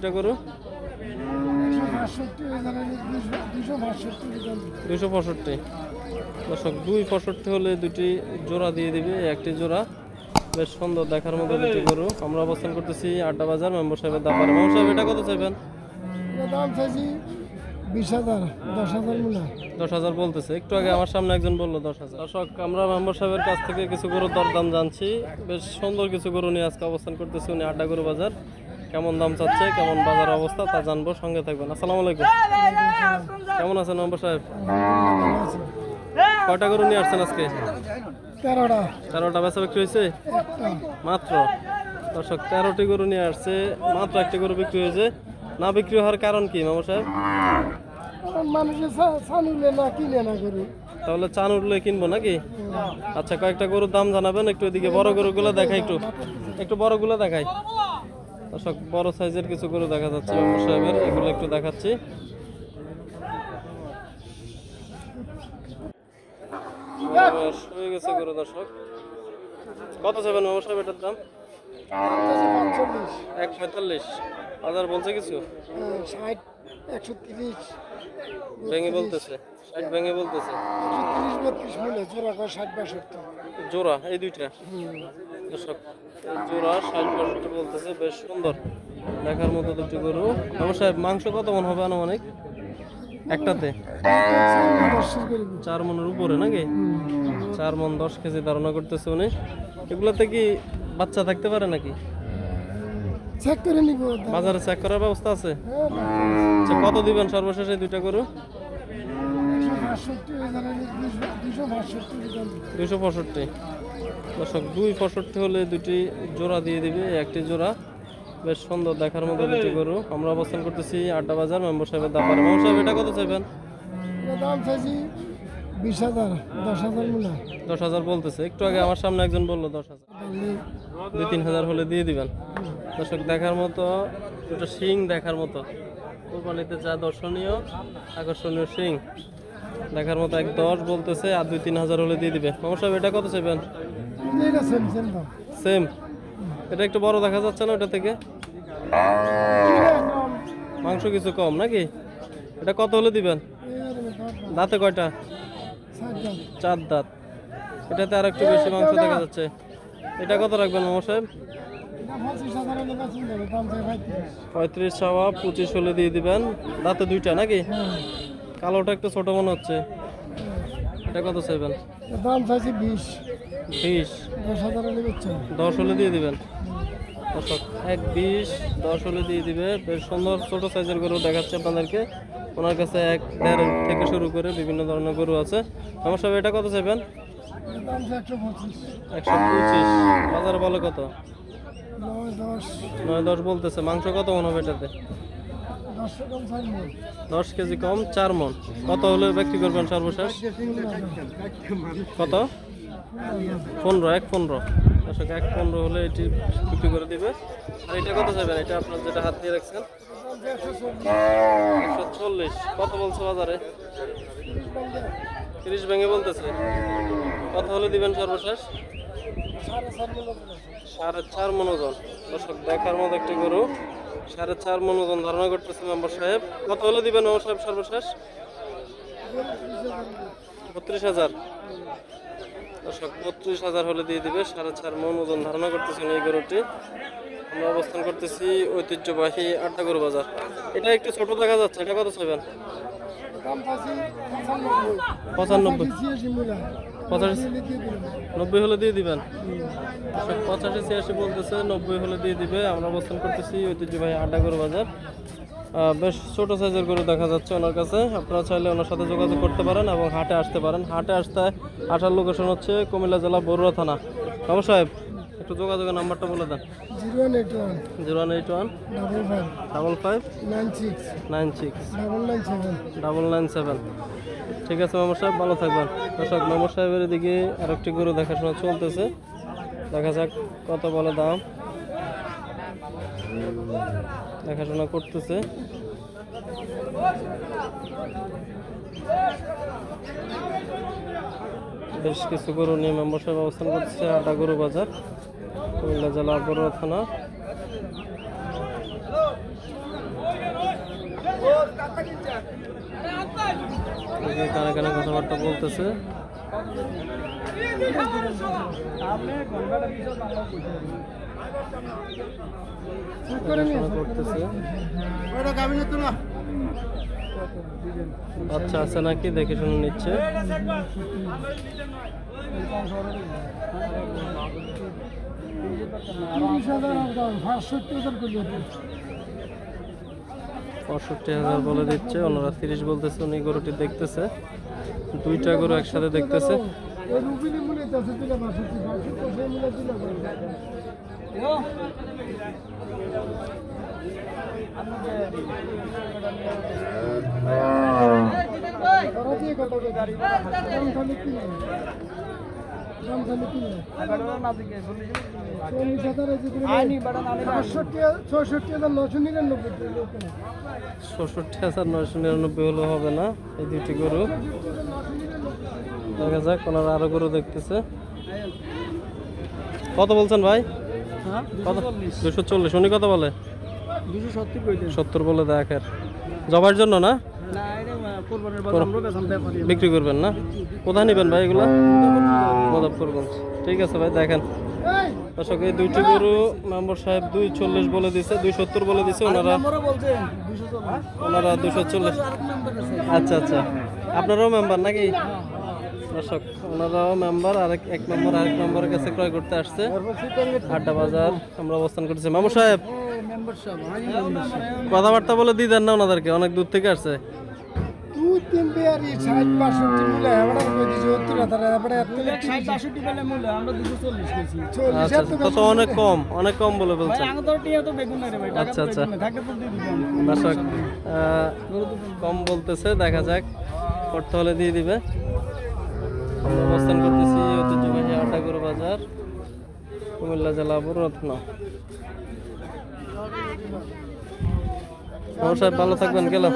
এটা করো 265 দর্শক 265 হলে দুটি জোড়া দিয়ে দিবে। একটি জোড়া বেশ সুন্দর দেখার মতো দুটি গরু। আমরা অবস্থান করতেছি আড্ডা বাজার মেম্বার সাহেবের দাপারে। মেম্বার সাহেব এটা কত চাইবেন? দাম চাইছি 20,000 10,000 মূল্য 10,000 বলতেছে। একটু আগে আমার সামনে একজন বললো 10,000। দর্শক আমরা মেম্বার সাহেবের কাছ থেকে কিছু গরুর দরদাম জানছি। বেশ সুন্দর কিছু গরু নিয়ে আজকে অবস্থান করতেছি উনি আড্ডা গরু বাজার। কেমন দাম চাচ্ছে, কেমন বাজার অবস্থা তা জানবো, সঙ্গে থাকবেন। আসসালামু আলাইকুম, কেমন আছেন মেম্বার সাহেব? কয়টা গরু নিয়ে আসছেন আজকে? 13টা বেচা বিক্রি হয়েছে মাত্র। দর্শক 13টি গরু নিয়ে আসছে, মাত্র একটি গরু বিক্রি হয়েছে। না বিক্রি হওয়ার কারণ কি মেম্বার সাহেব? তাহলে চান উঠলে কিনবো নাকি? আচ্ছা, কয়েকটা গরুর দাম জানাবেন একটু। এদিকে বড় গরুগুলো দেখাই, একটু বড়গুলো দেখাই। দর্শক বড় সাইজের কিছু গরু দেখা যাচ্ছে মেম্বার সাহেবের, এগুলো একটু দেখাচ্ছি। হয়ে গেছে গরু। দর্শক কত চাইবেন মেম্বার সাহেব এটার দাম? 145 হাজার বলছে। কিছু 60 130 ভেঙে বলতেছে, 60 ভেঙে বলতেছে। 32 মূল্য জোড়া 60 62 জোড়া এই দুইটা দর্শক, জোড়া 60 বলতেছে। বেশ সুন্দর দেখার মতো দুটি গরু। মেম্বার সাহেব মাংস কত মন হবে আনুমানিক একটাতে? 4 মনের উপরে নাকি? 4 মন 10 কেজি ধারণা করতেছে উনি। এগুলোতে কি বাচ্চা থাকতে পারে নাকি? চেক করে নিব, বাজারে চেক করার ব্যবস্থা আছে? আচ্ছা, কত দিবেন সর্বশেষে দুইটা গরু? 265 দর্শক 265 হলে দুটি জোড়া দিয়ে দিবে। একটি জোড়া বেশ সুন্দর দেখার মতো দুটি গরু। আমরা অবস্থান করতেছি আড্ডা বাজার মেম্বার সাহেবের দাপারে। মেম্বার সাহেব এটা কত চাইবেন? দাম চাইছি 20,000 10,000 মূল্য 10,000 বলতেছে। একটু আগে আমার সামনে একজন বললো 10,000। 2-3 হাজার হলে দিয়ে দিবেন। দর্শক দেখার মতো দুটো শিং দেখার মতো, কোরবানিতে যা দর্শনীয় আকর্ষণীয় শিং দেখার মতো 1-10 বলতেছে, আর 2-3 হাজার হলে দিয়ে দিবে। মেম্বার সাহেব এটা কত চাইবেন? সেম। এটা একটু বড় দেখা যাচ্ছে না ওটা থেকে? মাংস কিছু কম নাকি? এটা কত হলে দিবেন? দাঁতে কয়টা? 4 দাঁত। এটাতে আর একটু বেশি মাংস দেখা যাচ্ছে। এটা কত রাখবেন মেম্বার সাহেব? 35 চাওয়া, 25 হলে দিয়ে দিবেন। দাঁতে দুইটা নাকি? কালোটা একটু ছোট মনে হচ্ছে। এটা কত চাইবেন? দাম চাইছি 20 10 হলে দিয়ে দিবেন। দর্শক 1-20 10 হলে দিয়ে দিবে। বেশ সুন্দর ছোট সাইজের গরু দেখাচ্ছে আপনাদেরকে। ওনার কাছে 1-1.5 থেকে শুরু করে বিভিন্ন ধরনের গরু আছে। আমার সব এটা কত চাইবেন? 125 বাজারে বলে কত? 9-10 বলতেছে। মাংস কত মন হবে এটাতে? 10 কেজি কম 4 মন। কত হলে বিক্রি করবেন সর্বশেষ? কত? 15 দর্শক 1.15 হলে এটি বিক্রি করে দিবে। আর এটা কত চাইবেন? এটা আপনার যেটা হাত দিয়ে রাখছেন 140। কত বলছে বাজারে? 30 ভেঙে বলতেছে। কত হলে দিবেন সর্বশেষ? 4.5 মন ওজন। দর্শক দেখার মতো একটি গরু, 4.5 মন ওজন ধারণা করতেছে মেম্বার সাহেব। কত হলে দিবেন মেম্বার সাহেব সর্বশেষ? 32,000 দর্শক 32,000 হলে দিয়ে দিবে। 4.5 মন ওজন ধারণা করতেছেন এই গরুটি। আমরা অবস্থান করতেছি ঐতিহ্যবাহী আড্ডা গরু বাজার। এটা একটু ছোট দেখা যাচ্ছে, এটা কত চাইবেন? 95 90 হলে দিয়ে দিবেন। 85-86 বলতেছে, 90 হলে দিয়ে দিবে। আমরা অবস্থান করতেছি ঐতিহ্যবাহী আড্ডা গরু বাজার। বেশ ছোট সাইজের গরু দেখা যাচ্ছে ওনার কাছে। আপনারা চাইলে ওনার সাথে যোগাযোগ করতে পারেন এবং হাটে আসতে পারেন। হাটে আসার লোকেশন হচ্ছে কুমিল্লা জেলা বরুড়া থানা। বাবু সাহেব একটু যোগাযোগের নাম্বারটা বলে দেন। 0181 55 96 997। ঠিক আছে মেম্বার সাহেব, ভালো থাকবেন। দর্শক মেম্বার সাহেবের এদিকে আরেকটি গরু দেখাশোনা চলতেছে, দেখা যাক কত বলে দাম। দেখাশোনা করতেছে। বেশ কিছু গরু নিয়ে মেম্বার সাহেব অবস্থান করতেছে আড্ডা গরু বাজার, কুমিল্লা জেলা বরুড়া থানা। কানে কানে কথাবার্তা বলতেছে। দেখাশোনা করতেছে। আচ্ছা আছে নাকি দেখে শুনে নিচ্ছে। 65,000 বলে দিচ্ছে, ওনারা 30 বলতেছে। উনি গরুটি দেখতেছে, দুইটা গরু একসাথে দেখতেছে। $৬৭,৯৯৯ হলে হবে না এই দুইটি গরু। দেখা যাক, ওনারা আরো গরু দেখতেছে। কত বলছেন ভাই? কত? 240। উনি কত বলে? 70 বলে। দেখেন জবার জন্য না, বিক্রি করবেন না? কোথায় নেবেন ভাই এগুলা? মদবপুরগঞ্জ। ঠিক আছে ভাই, দেখেন দর্শক এই দুইটি গরু মেম্বার সাহেব 240 বলে দিছে, 270 বলে দিছে। ওনারা 240। আচ্ছা আচ্ছা, আপনারাও মেম্বার নাকি? দর্শক ওনারাও মেম্বার। এক নম্বর আরেক নম্বরের কাছে ক্রয় করতে আসছে। আড্ডা বাজার আমরা অবস্থান করতেছি। মামু সাহেব কথাবার্তা বলে দিয়ে দেন না ওনাদেরকে, অনেক দূর থেকে আসছে। তো অনেক কম, অনেক কম বলে বলছেন। আচ্ছা আচ্ছা, দর্শক কম বলতেছে। দেখা যাক, করতে হলে দিয়ে দিবে। আমরা অবস্থান করতেছি ঐতিহ্যবাহী আটাগরু বাজার, কুমিল্লা জেলা বরুণা। সাহেব ভালো থাকবেন, গেলাম।